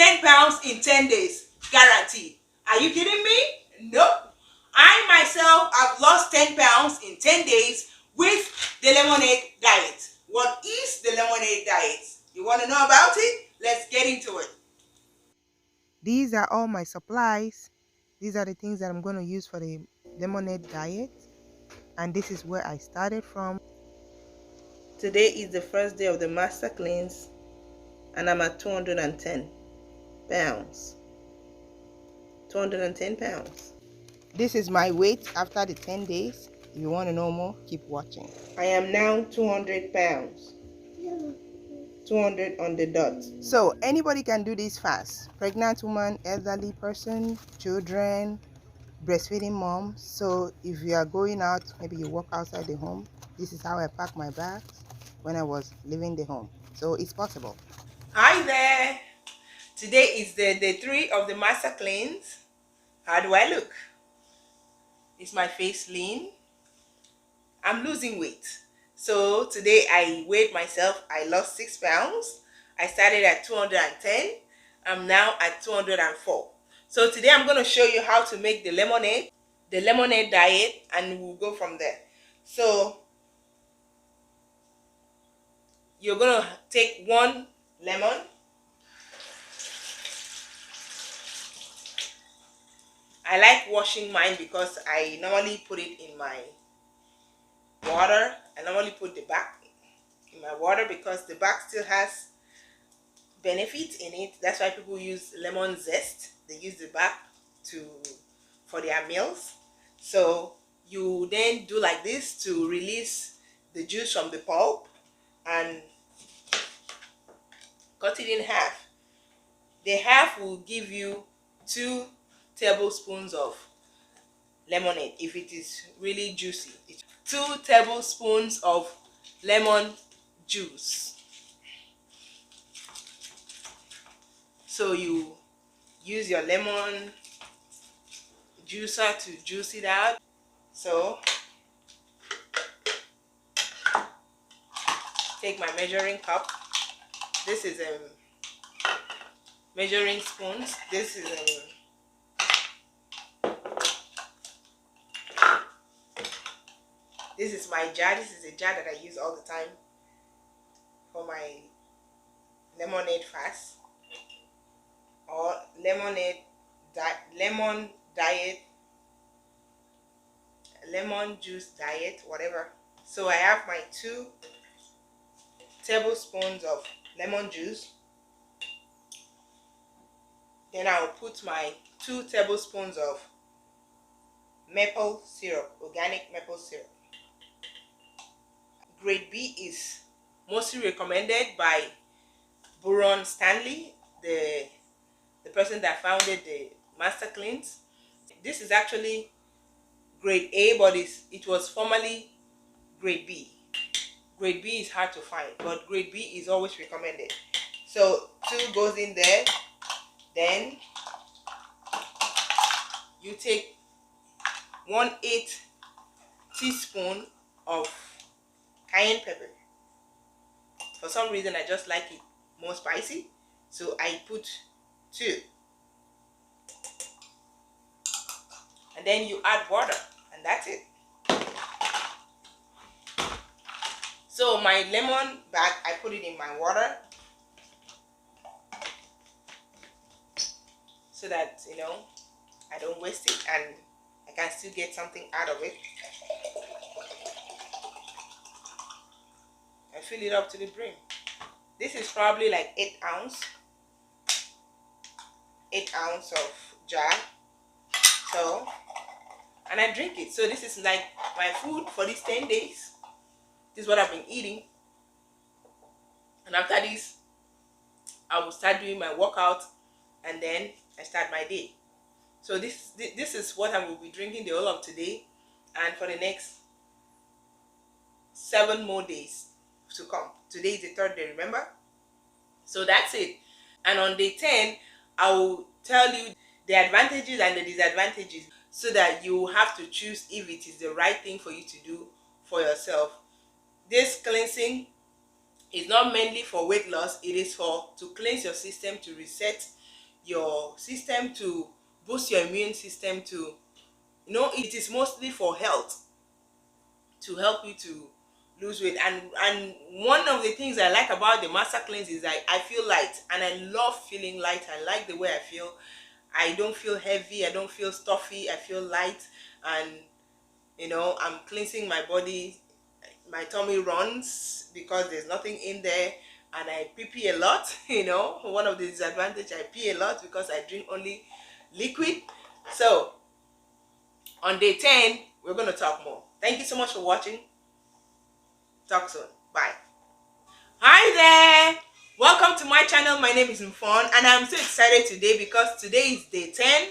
10 pounds in 10 days. Guaranteed. Are you kidding me? Nope. I myself have lost 10 pounds in 10 days with the lemonade diet. What is the lemonade diet? You want to know about it? Let's get into it. These are all my supplies. These are the things that I'm going to use for the lemonade diet. And this is where I started from. Today is the first day of the master cleanse, and I'm at 210 pounds. 210 pounds. This is my weight after the 10 days. If you want to know more, keep watching. I am now 200 pounds. 200 on the dot. So anybody can do this fast. Pregnant woman, elderly person, children, breastfeeding mom. So if you are going out, maybe you walk outside the home, this is how I pack my bags when I was leaving the home. So it's possible. Hi there. Today is the day 3 of the master cleanse. How do I look? Is my face lean? I'm losing weight. So today I weighed myself. I lost 6 pounds. I started at 210. I'm now at 204. So today I'm going to show you how to make the lemonade diet, and we'll go from there. So you're going to take 1 lemon. I like washing mine because I normally put it in my water. I normally put the back in my water because the back still has benefit in it. That's why people use lemon zest. They use the back for their meals. So you then do like this to release the juice from the pulp and cut it in half. The half will give you 2 tablespoons of lemonade if it is really juicy. 2 tablespoons of lemon juice. So you use your lemon juicer to juice it out. So take my measuring cup. This is measuring spoons. This is this is my jar. This is a jar that I use all the time for my lemonade fast or lemon juice diet, whatever. So I have my 2 tablespoons of lemon juice. Then I'll put my 2 tablespoons of maple syrup, organic maple syrup. Grade B is mostly recommended by Buron Stanley, the person that founded the Master Cleanse. This is actually grade A, but it was formerly grade B. Grade B is hard to find, but grade B is always recommended. So 2 goes in there. Then you take 1/8 teaspoon of cayenne pepper. For some reason I just like it more spicy, so I put 2. And then you add water, and that's it. So my lemon bag, I put it in my water so that I don't waste it and I can still get something out of it. And fill it up to the brim. This is probably like 8 ounce of jar. So, and I drink it. So this is like my food for these 10 days. This is what I've been eating. And after this, I will start doing my workout, and then I start my day. So this is what I will be drinking the whole of today and for the next 7 more days to come. Today is the 3rd day, remember? So that's it. And on day 10, I will tell you the advantages and the disadvantages so that you have to choose if it is the right thing for you to do for yourself. This cleansing is not mainly for weight loss. It is to cleanse your system, to reset your system, to boost your immune system, to it is mostly for health, to help you to lose weight. And one of the things I like about the master cleanse is that I feel light, and I love feeling light. I like the way I feel. I don't feel heavy, I don't feel stuffy, I feel light. And I'm cleansing my body. My tummy runs because there's nothing in there, and I pee a lot. One of the disadvantages, I pee a lot because I drink only liquid. So on day 10 we're going to talk more. Thank you so much for watching. Talk soon. Bye. Hi there, welcome to my channel. My name is Mfon, and I'm so excited today because today is day 10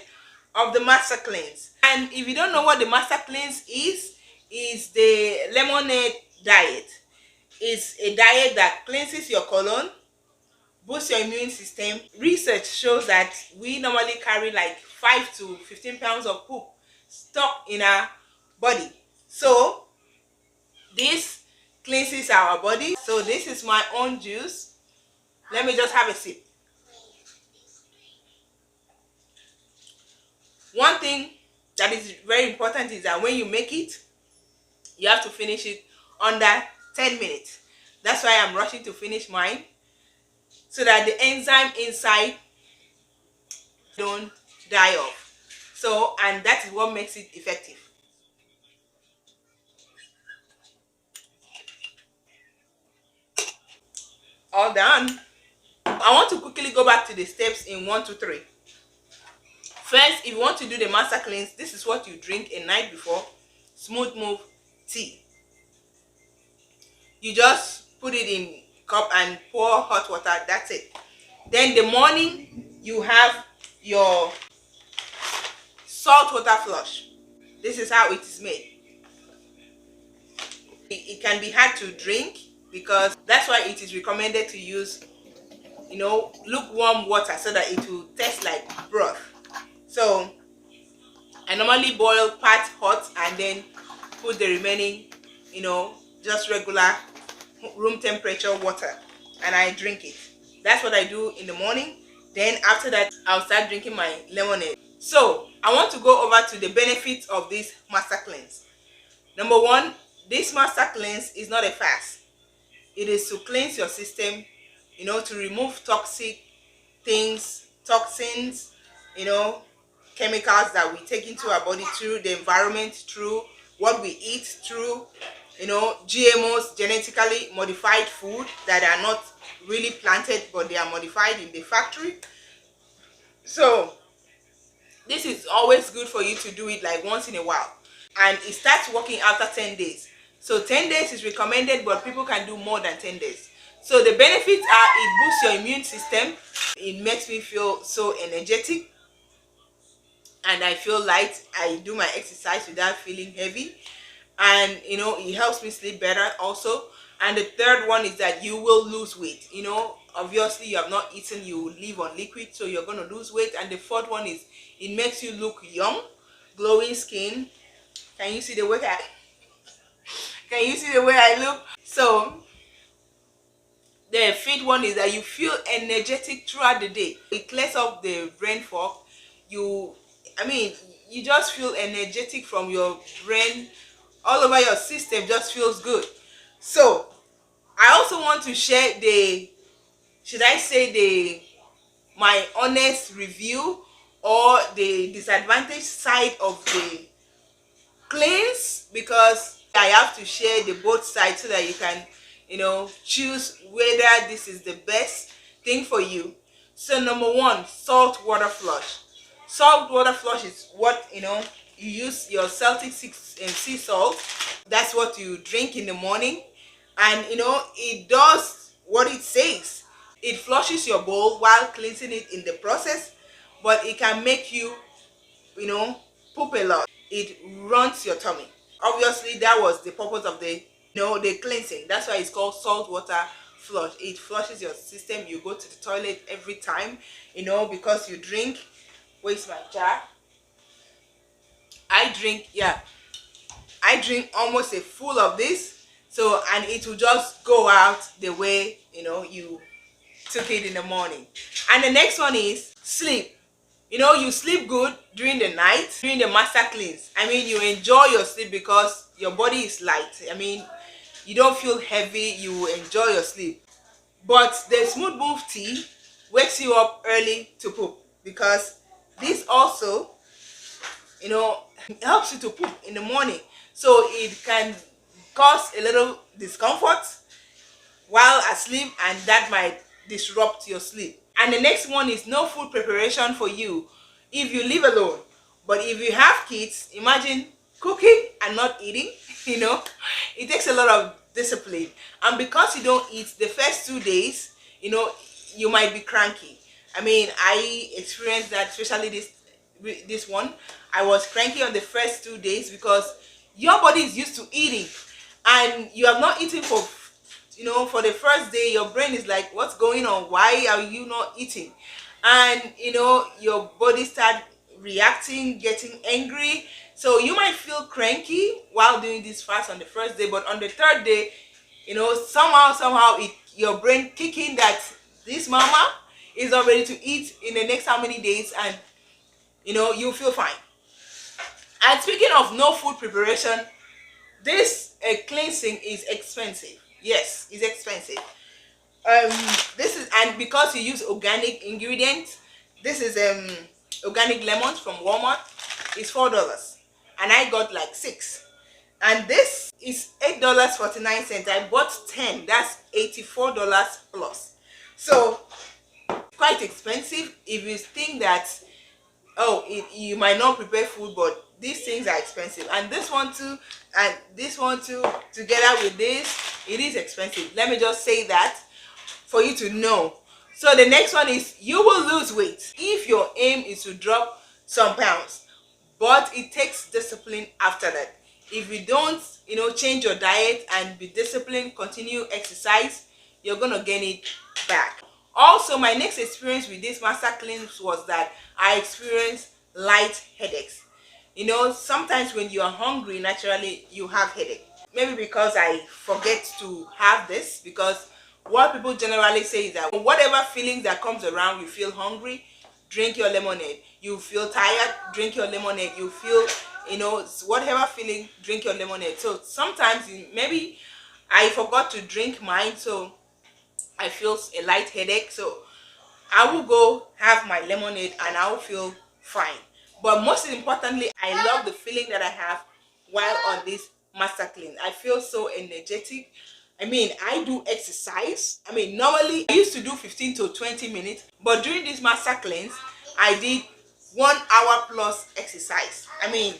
of the master cleanse. And if you don't know what the master cleanse is the lemonade diet. It's a diet that cleanses your colon, boosts your immune system. Research shows that we normally carry like 5 to 15 pounds of poop stuck in our body. So this cleanses our body. So this is my own juice. Let me just have a sip. One thing that is very important is that when you make it, you have to finish it under 10 minutes. That's why I'm rushing to finish mine, so that the enzyme inside don't die off. So, and that is what makes it effective. All done. I want to quickly go back to the steps in 1 to 3. First, if you want to do the master cleanse, this is what you drink a night before. Smooth move tea. You just put it in cup and pour hot water. That's it. Then the morning you have your salt water flush. This is how it is made. It can be hard to drink, because that's why it is recommended to use lukewarm water, so that it will taste like broth. So I normally boil part hot and then put the remaining just regular room temperature water, and I drink it. That's what I do in the morning. Then after that, I'll start drinking my lemonade. So I want to go over to the benefits of this master cleanse. Number 1, this master cleanse is not a fast. It is to cleanse your system, to remove toxic things, toxins, chemicals that we take into our body through the environment, through what we eat, through GMOs, genetically modified food that are not really planted, but they are modified in the factory. So this is always good for you to do it like once in a while, and it starts working after 10 days. So 10 days is recommended, but people can do more than 10 days. So the benefits are, it boosts your immune system. It makes me feel so energetic, and I feel light. I do my exercise without feeling heavy, and it helps me sleep better also. And the third one is that you will lose weight. Obviously you have not eaten, you live on liquid, so you're going to lose weight. And the fourth one is it makes you look young, glowing skin. Can you see the way I look? So the fifth one is that you feel energetic throughout the day. It clears up the brain fog. You just feel energetic from your brain. All over your system just feels good. So I also want to share my honest review, or the disadvantage side of the cleanse, because I have to share the both sides so that you can choose whether this is the best thing for you. So number 1, salt water flush. Salt water flush is what you use your Celtic Sea Salt. That's what you drink in the morning, and it does what it says. It flushes your bowl while cleansing it in the process, but it can make you poop a lot. It runs your tummy. Obviously that was the purpose of the the cleansing. That's why it's called salt water flush. It flushes your system. You go to the toilet every time because you drink. Where's my jar? I drink almost a full of this, so, and it will just go out the way you took it in the morning. And the next one is Sleep. You sleep good during the night, during the master cleanse. I mean, you enjoy your sleep because your body is light. I mean, you don't feel heavy, you enjoy your sleep. But the smooth move tea wakes you up early to poop, because this also, helps you to poop in the morning. So it can cause a little discomfort while asleep, and that might disrupt your sleep. And the next one is no food preparation for you if you live alone. But if you have kids, imagine cooking and not eating. It takes a lot of discipline. And because you don't eat the first 2 days, you might be cranky. I mean, I experienced that, especially this one. I was cranky on the first 2 days because your body is used to eating, and you have not eaten for the first day. Your brain is like, what's going on? Why are you not eating? And your body start reacting, getting angry. So you might feel cranky while doing this fast on the first day, but on the third day, somehow your brain kicking that this mama is not ready to eat in the next how many days, and you feel fine. And speaking of no food preparation, this cleansing is expensive. Yes, it's expensive. And because you use organic ingredients, this is organic lemons from Walmart. It's $4, and I got like 6. And this is $8.49. I bought 10. That's $84 plus. So quite expensive. If you think that, you might not prepare food, but these things are expensive, and this one too, together with this, it is expensive. Let me just say that for you to know. So the next one is, you will lose weight if your aim is to drop some pounds, but it takes discipline after that. If you don't change your diet and be disciplined, continue exercise, you're gonna gain it back. Also, my next experience with this master cleanse was that I experienced light headaches. Sometimes when you are hungry, naturally you have headache. Maybe because I forget to have this, because what people generally say is that whatever feelings that comes around, you feel hungry, drink your lemonade. You feel tired, drink your lemonade. You feel, whatever feeling, drink your lemonade. So sometimes maybe I forgot to drink mine, so I feel a light headache. So I will go have my lemonade and I will feel fine. But most importantly, I love the feeling that I have while on this master cleanse. I feel so energetic. I mean, I do exercise. I mean, normally I used to do 15 to 20 minutes, but during this master cleanse, I did 1 hour plus exercise. I mean,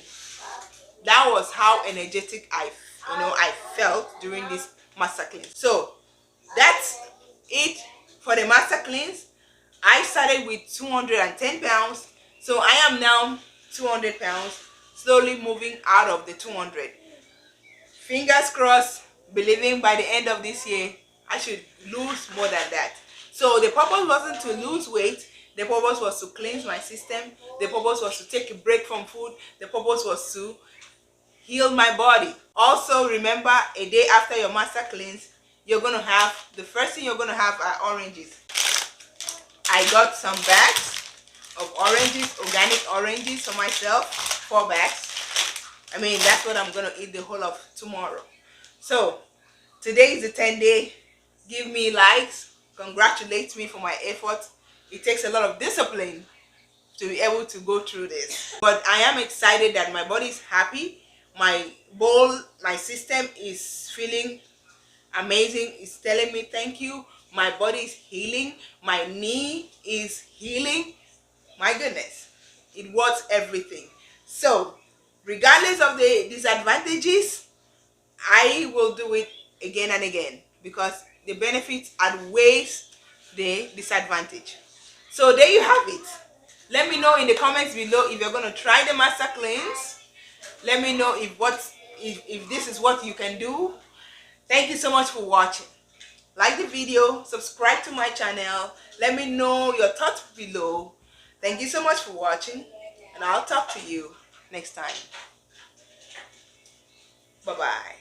that was how energetic I felt during this master cleanse. So that's it for the master cleanse. I started with 210 pounds, so I am now 200 pounds, slowly moving out of the 200. Fingers crossed, believing by the end of this year, I should lose more than that. So the purpose wasn't to lose weight, the purpose was to cleanse my system, the purpose was to take a break from food, the purpose was to heal my body. Also, remember, a day after your master cleanse, the first thing you're going to have are oranges. I got some bags of oranges, organic oranges for myself, 4 bags. I mean, that's what I'm going to eat the whole of tomorrow. So, today is the 10th day. Give me likes, congratulate me for my effort. It takes a lot of discipline to be able to go through this. But I am excited that my body is happy. My system is feeling amazing. It's telling me thank you. My body is healing. My knee is healing. My goodness, it was everything. So regardless of the disadvantages, I will do it again and again, because the benefits outweighs the disadvantage. So there you have it. Let me know in the comments below if you're going to try the master cleanse. Let me know if this is what you can do. Thank you so much for watching. Like the video, subscribe to my channel. Let me know your thoughts below. Thank you so much for watching, and I'll talk to you next time. Bye-bye.